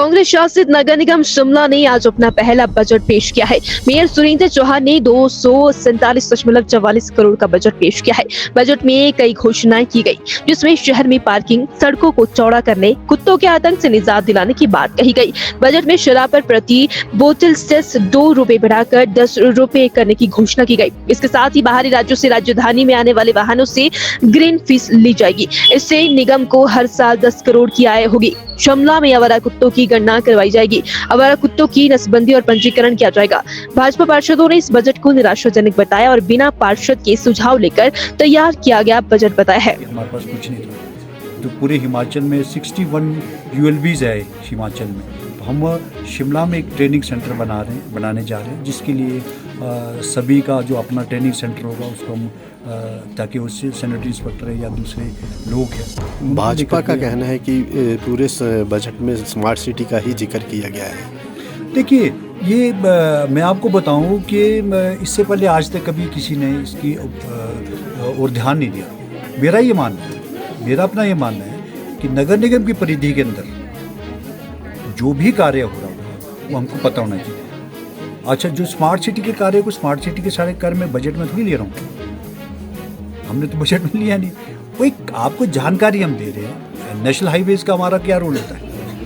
कांग्रेस शासित नगर निगम शिमला ने आज अपना पहला बजट पेश किया है। मेयर सुरेंद्र चौहान ने 247.44 करोड़ का बजट पेश किया है। बजट में कई घोषणाएं की गई, जिसमें शहर में पार्किंग, सड़कों को चौड़ा करने, कुत्तों के आतंक से निजात दिलाने की बात कही गई। बजट में शराब पर प्रति बोतल सेस 2 रुपए बढ़ाकर 10 रुपए करने की घोषणा की गई। इसके साथ ही बाहरी राज्यों से राजधानी में आने वाले वाहनों से ग्रीन फीस ली जाएगी। इससे निगम को हर साल 10 करोड़ की आय होगी। शिमला में आवारा कुत्तों की गणना करवाई जाएगी। आवारा कुत्तों की नसबंदी और पंजीकरण किया जाएगा। भाजपा पार्षदों ने इस बजट को निराशाजनक बताया और बिना पार्षद के सुझाव लेकर तैयार किया गया बजट बताया है। हमारे पास कुछ नहीं था। तो पूरे हिमाचल में 61 यूएलबीज है हिमाचल में। तो हम शिमला में एक ट्रेनिंग सेंटर बनाने जा रहे हैं, जिसके लिए सभी का जो अपना ट्रेनिंग सेंटर होगा उसको हम ताकि उससे सैनिटरी इंस्पेक्टर है या दूसरे लोग हैं। भाजपा का कहना है कि पूरे बजट में स्मार्ट सिटी का ही जिक्र किया गया है। देखिए, ये मैं आपको बताऊं कि इससे पहले आज तक कभी किसी ने इसकी और ध्यान नहीं दिया। मेरा अपना ये मानना है कि नगर निगम की परिधि के अंदर जो भी कार्य हो रहा होगा वो हमको पता होना चाहिए। अच्छा, जो स्मार्ट सिटी के कार्य को स्मार्ट सिटी के सारे कार्य मैं बजट में थोड़ी ले रहा हूँ। हमने तो बजट में लिया नहीं। वो एक आपको जानकारी हम दे रहे हैं। नेशनल हाईवेज का हमारा क्या रोल होता है?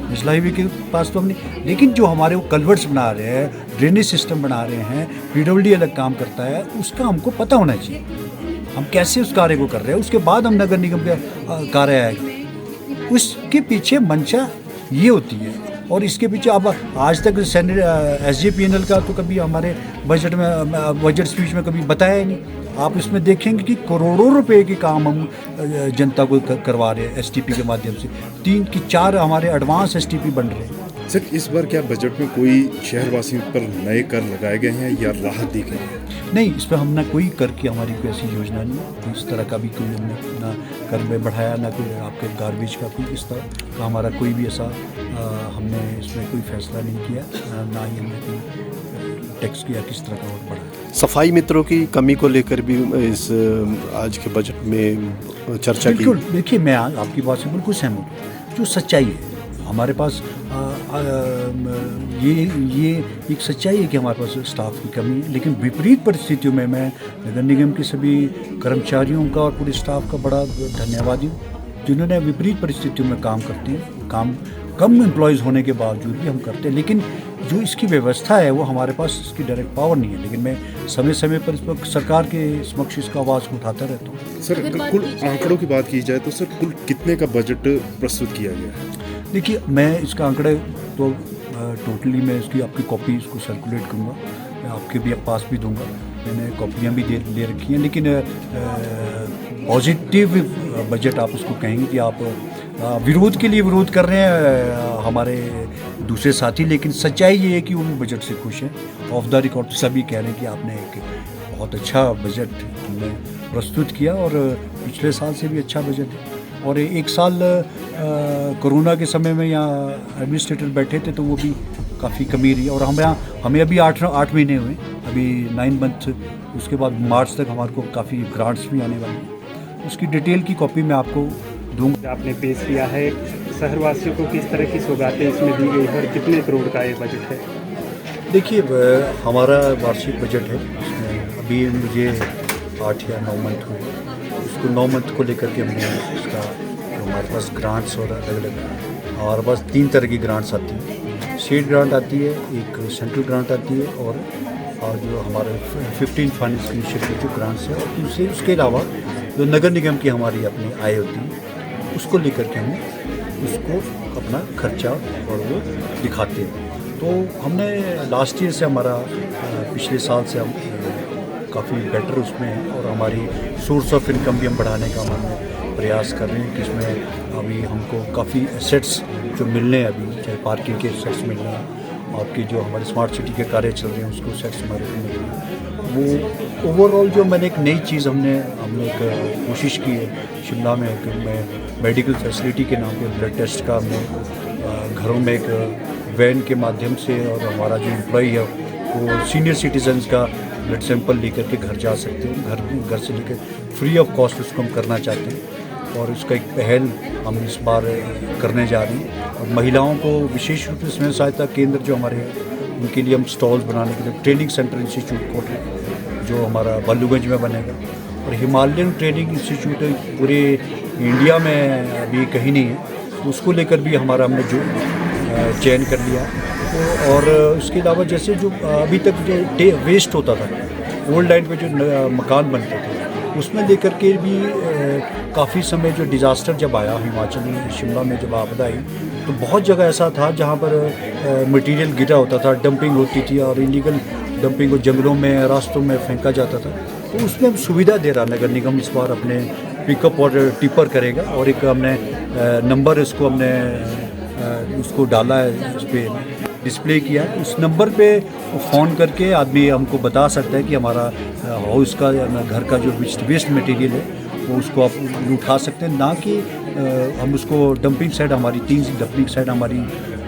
नेशनल हाईवे के पास तो हमने, लेकिन जो हमारे वो कल्वर्ट्स बना रहे हैं, ड्रेनेज सिस्टम बना रहे हैं, पीडब्ल्यूडी अलग काम करता है, उसका हमको पता होना चाहिए हम कैसे उस कार्य को कर रहे हैं। उसके बाद हम नगर निगम के कार्य आएगा। उसके पीछे मंशा ये होती है। और इसके पीछे अब आज तक SJPNL का तो कभी हमारे बजट स्पीच में कभी बताया ही नहीं। आप इसमें देखेंगे कि करोड़ों रुपए के काम हम जनता को करवा रहे हैं STP के माध्यम से। 3 की 4 हमारे एडवांस STP बन रहे हैं। सर, इस बार क्या बजट में कोई शहरवासियों पर नए कर लगाए गए हैं या राहत दी गई है? नहीं, इस पर हमने कोई कर की हमारी कोई ऐसी योजना नहीं। इस तरह का भी कोई हमने ना कर में बढ़ाया, ना कोई आपके गार्बेज का कोई इस तरह का हमारा कोई भी ऐसा हमने इसमें कोई फैसला नहीं किया, ना ही हमने कोई टैक्स किया किस तरह का और बढ़ाया। सफाई मित्रों की कमी को लेकर भी इस आज के बजट में चर्चा की। बिल्कुल, देखिए, मैं आपकी बात से बिल्कुल सहमत हूँ। जो सच्चाई है हमारे पास, ये एक सच्चाई है कि हमारे पास स्टाफ की कमी है। लेकिन विपरीत परिस्थितियों में मैं नगर निगम के सभी कर्मचारियों का और पूरे स्टाफ का बड़ा धन्यवादी हूँ, जिन्होंने विपरीत परिस्थितियों में काम करते हैं। काम कम एम्प्लॉयज़ होने के बावजूद भी हम करते हैं। लेकिन जो इसकी व्यवस्था है वो हमारे पास इसकी डायरेक्ट पावर नहीं है। लेकिन मैं समय समय पर इस पर सरकार के समक्ष इसका आवाज़ उठाता रहता हूँ। सर, अगर कुल आंकड़ों की बात की जाए तो सर कुल कितने का बजट प्रस्तुत किया गया है? देखिए, मैं इसका आंकड़े तो टोटली मैं इसकी आपकी कॉपी इसको सर्कुलेट करूँगा, मैं आपके भी पास भी दूंगा। मैंने कॉपियाँ भी ले रखी हैं। लेकिन पॉजिटिव बजट आप उसको कहेंगे कि आप विरोध के लिए विरोध कर रहे हैं हमारे दूसरे साथी, लेकिन सच्चाई ये है कि वो बजट से खुश हैं। ऑफ द रिकॉर्ड सभी कह रहे हैं कि आपने एक बहुत अच्छा बजट हमने प्रस्तुत किया और पिछले साल से भी अच्छा बजट है। और एक साल कोरोना के समय में यहाँ एडमिनिस्ट्रेटर बैठे थे तो वो भी काफ़ी कमी रही। और हमें अभी 8 महीने हुए, अभी 9 मंथ, उसके बाद मार्च तक हमारे को काफ़ी ग्रांट्स भी आने वाली हैं। उसकी डिटेल की कॉपी मैं आपको दूंगा। आपने पेश किया है, शहरवासियों को किस तरह की सौगातें इसमें दी गई और कितने करोड़ का ये बजट है? देखिए, हमारा वार्षिक बजट है, उसमें अभी मुझे 8 या 9 मंथ हुए। उसको 9 मंथ को लेकर के हमने इसका हमारे पास ग्रांट्स और अलग-अलग हमारे पास 3 तरह की ग्रांट्स आती हैं। स्टेट ग्रांट आती है, एक सेंट्रल ग्रांट आती है और जो हमारे 15 फंड्स इनिशिएटिव जो ग्रांट्स है, और दूसरे उसके अलावा जो नगर निगम की हमारी अपनी आय होती है उसको लेकर के हम उसको अपना खर्चा और वो दिखाते हैं। तो हमने लास्ट ईयर से हमारा पिछले साल से हम काफ़ी बेटर उसमें है और हमारी सोर्स ऑफ इनकम भी हम बढ़ाने का हम प्रयास कर रहे हैं कि इसमें अभी हमको काफ़ी एसेट्स जो मिलने हैं, अभी चाहे पार्किंग के एसेट्स मिल रहे हैं, आपके जो हमारे स्मार्ट सिटी के कार्य चल रहे हैं उसको एसेट्स हमारे को मिल रहे हैं। वो ओवरऑल जो मैंने एक नई चीज़ हमने एक कोशिश की है शिमला में, एक मेडिकल फैसिलिटी के नाम पे ब्लड टेस्ट का हमने घरों में एक वैन के माध्यम से, और हमारा जो एम्प्लॉई है वो सीनियर सिटीजन्स का ब्लड सैंपल लेकर के घर जा सकते हैं। घर से लेकर फ्री ऑफ कॉस्ट उसको हम करना चाहते हैं। और उसका एक पहल हम इस बार करने जा रहे हैं। और महिलाओं को विशेष रूप से स्वयं सहायता केंद्र जो हमारे हैं उनके लिए हम स्टॉल्स बनाने के लिए ट्रेनिंग सेंटर इंस्टीट्यूट खोल रहे हैं जो हमारा बल्लूगंज में बनेगा। और हिमालयन ट्रेनिंग इंस्टीट्यूट पूरे इंडिया में अभी कहीं नहीं है, उसको लेकर भी हमारा हमने जो चयन कर लिया। तो और उसके अलावा जैसे जो अभी तक जो वेस्ट होता था ओल्ड लाइन पे जो मकान बनते थे उसमें लेकर के भी काफ़ी समय जो डिज़ास्टर जब आया हिमाचल में शिमला में जब आपदा आई तो बहुत जगह ऐसा था जहाँ पर मटेरियल गिरा होता था, डंपिंग होती थी और इलीगल डंपिंग को जंगलों में रास्तों में फेंका जाता था। तो उसमें सुविधा दे रहा नगर निगम इस बार अपने पिकअप और टिपर करेगा और एक हमने नंबर इसको हमने उसको डाला है, उस पर डिस्प्ले किया है। उस नंबर पे फ़ोन करके आदमी हमको बता सकता है कि हमारा हाउस का या घर का जो वेस्ट मटेरियल है वो उसको आप उठा सकते हैं, ना कि हम उसको डंपिंग साइड हमारी 3 डंपिंग साइड हमारी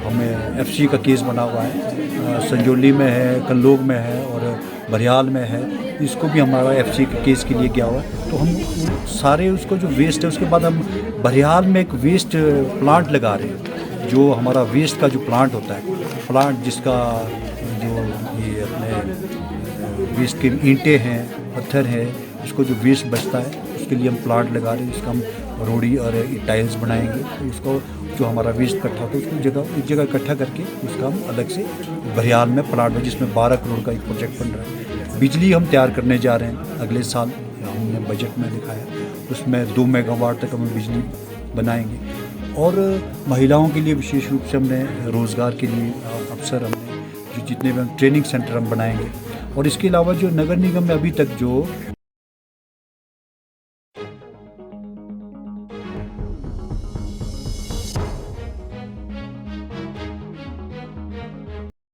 हमें एफसी का केस बना हुआ है, संजौली में है, कल्लोग में है और बरियाल में है। इसको भी हमारा एफसी के केस के लिए गया हुआ है। तो हम सारे उसको जो वेस्ट है उसके बाद हम बरियाल में एक वेस्ट प्लांट लगा रहे हैं, जो हमारा वेस्ट का जो प्लांट होता है, प्लांट जिसका जो ये अपने वेस्ट के ईंटें हैं, पत्थर है, इसको जो वेस्ट बचता है उसके लिए हम प्लांट लगा रहे हैं, जिसका हम रोड़ी और टाइल्स बनाएंगे। तो उसको जो हमारा वेस्ट इकट्ठा होता है उसको एक जगह इकट्ठा करके उसका हम अलग से बरियाल में प्लांट है जिसमें 12 करोड़ का एक प्रोजेक्ट बन रहा है। बिजली हम तैयार करने जा रहे हैं अगले साल, हमने बजट में दिखाया, उसमें 2 मेगावाट तक हम बिजली बनाएंगे। और महिलाओं के लिए विशेष रूप से हमने रोज़गार के लिए अवसर हमने जो जितने भी हम ट्रेनिंग सेंटर हम बनाएंगे। और इसके अलावा जो नगर निगम में अभी तक जो